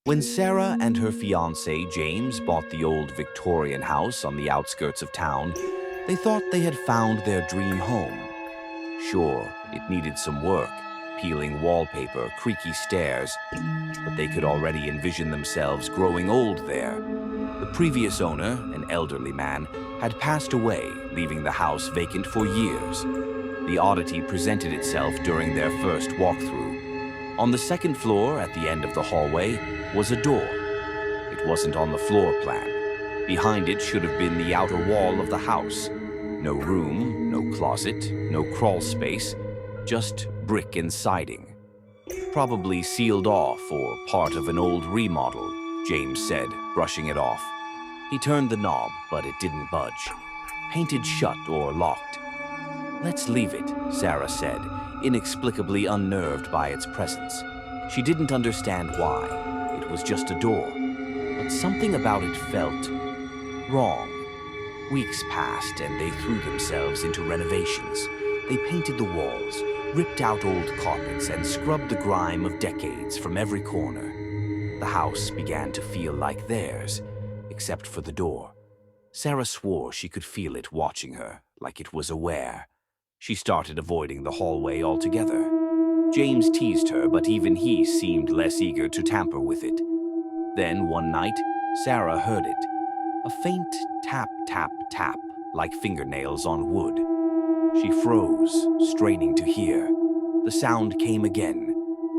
When Sarah and her fiancé James bought the old Victorian house on the outskirts of town, they thought they had found their dream home. Sure, it needed some work, peeling wallpaper, creaky stairs, but they could already envision themselves growing old there. The previous owner, an elderly man, had passed away, leaving the house vacant for years. The oddity presented itself during their first walkthrough. On the second floor, at the end of the hallway, was a door. It wasn't on the floor plan. Behind it should have been the outer wall of the house. No room, no closet, no crawl space, just brick and siding. Probably sealed off or part of an old remodel, James said, brushing it off. He turned the knob, but it didn't budge. Painted shut or locked. "Let's leave it," Sarah said, inexplicably unnerved by its presence. She didn't understand why. It was just a door, but something about it felt wrong. Weeks passed and they threw themselves into renovations. They painted the walls, ripped out old carpets, and scrubbed the grime of decades from every corner. The house began to feel like theirs, except for the door. Sarah swore she could feel it watching her, like it was aware. She started avoiding the hallway altogether. James teased her, but even he seemed less eager to tamper with it. Then, one night, Sarah heard it. A faint tap, tap, tap, like fingernails on wood. She froze, straining to hear. The sound came again.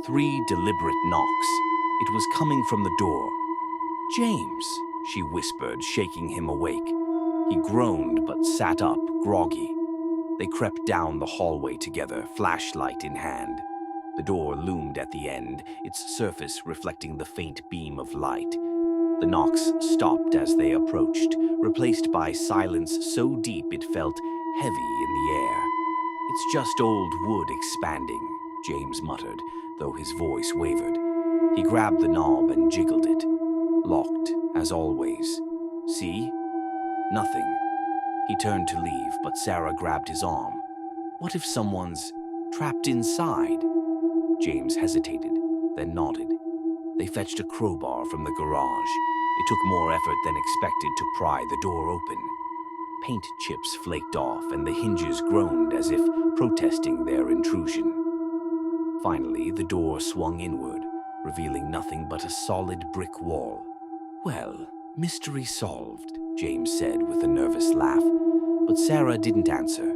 3 deliberate knocks. It was coming from the door. "James," she whispered, shaking him awake. He groaned but sat up, groggy. They crept down the hallway together, flashlight in hand. The door loomed at the end, its surface reflecting the faint beam of light. The knocks stopped as they approached, replaced by silence so deep it felt heavy in the air. "It's just old wood expanding," James muttered, though his voice wavered. He grabbed the knob and jiggled it. Locked, as always. "See? Nothing." He turned to leave, but Sarah grabbed his arm. "What if someone's trapped inside?" James hesitated, then nodded. They fetched a crowbar from the garage. It took more effort than expected to pry the door open. Paint chips flaked off, and the hinges groaned as if protesting their intrusion. Finally, the door swung inward, revealing nothing but a solid brick wall. "Well, mystery solved," James said with a nervous laugh. But Sarah didn't answer.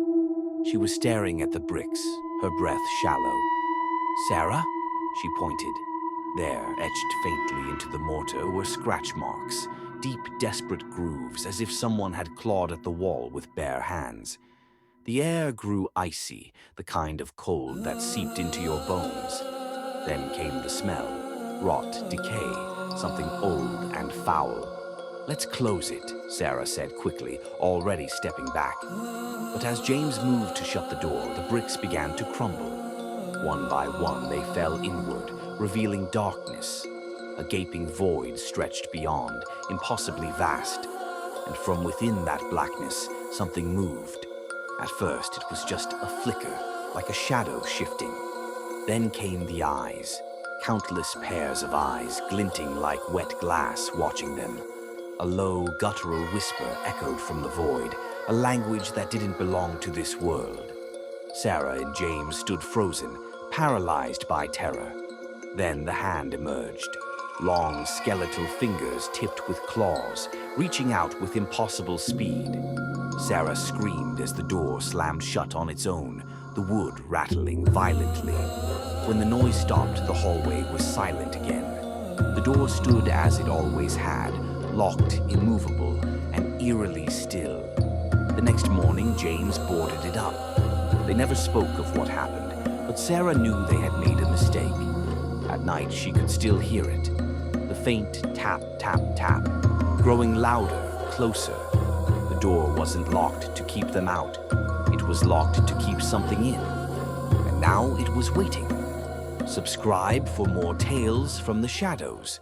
She was staring at the bricks, her breath shallow. "Sarah?" she pointed. There, etched faintly into the mortar, were scratch marks, deep, desperate grooves, as if someone had clawed at the wall with bare hands. The air grew icy, the kind of cold that seeped into your bones. Then came the smell, rot, decay, something old and foul. "Let's close it," Sarah said quickly, already stepping back. But as James moved to shut the door, the bricks began to crumble. One by one, they fell inward, revealing darkness. A gaping void stretched beyond, impossibly vast. And from within that blackness, something moved. At first, it was just a flicker, like a shadow shifting. Then came the eyes, countless pairs of eyes glinting like wet glass watching them. A low, guttural whisper echoed from the void, a language that didn't belong to this world. Sarah and James stood frozen, paralyzed by terror. Then the hand emerged, long skeletal fingers tipped with claws, reaching out with impossible speed. Sarah screamed as the door slammed shut on its own, the wood rattling violently. When the noise stopped, the hallway was silent again. The door stood as it always had, locked, immovable, and eerily still. The next morning, James boarded it up. They never spoke of what happened, but Sarah knew they had made a mistake. At night, she could still hear it. The faint tap, tap, tap, growing louder, closer. The door wasn't locked to keep them out. It was locked to keep something in. And now it was waiting. Subscribe for more tales from the shadows.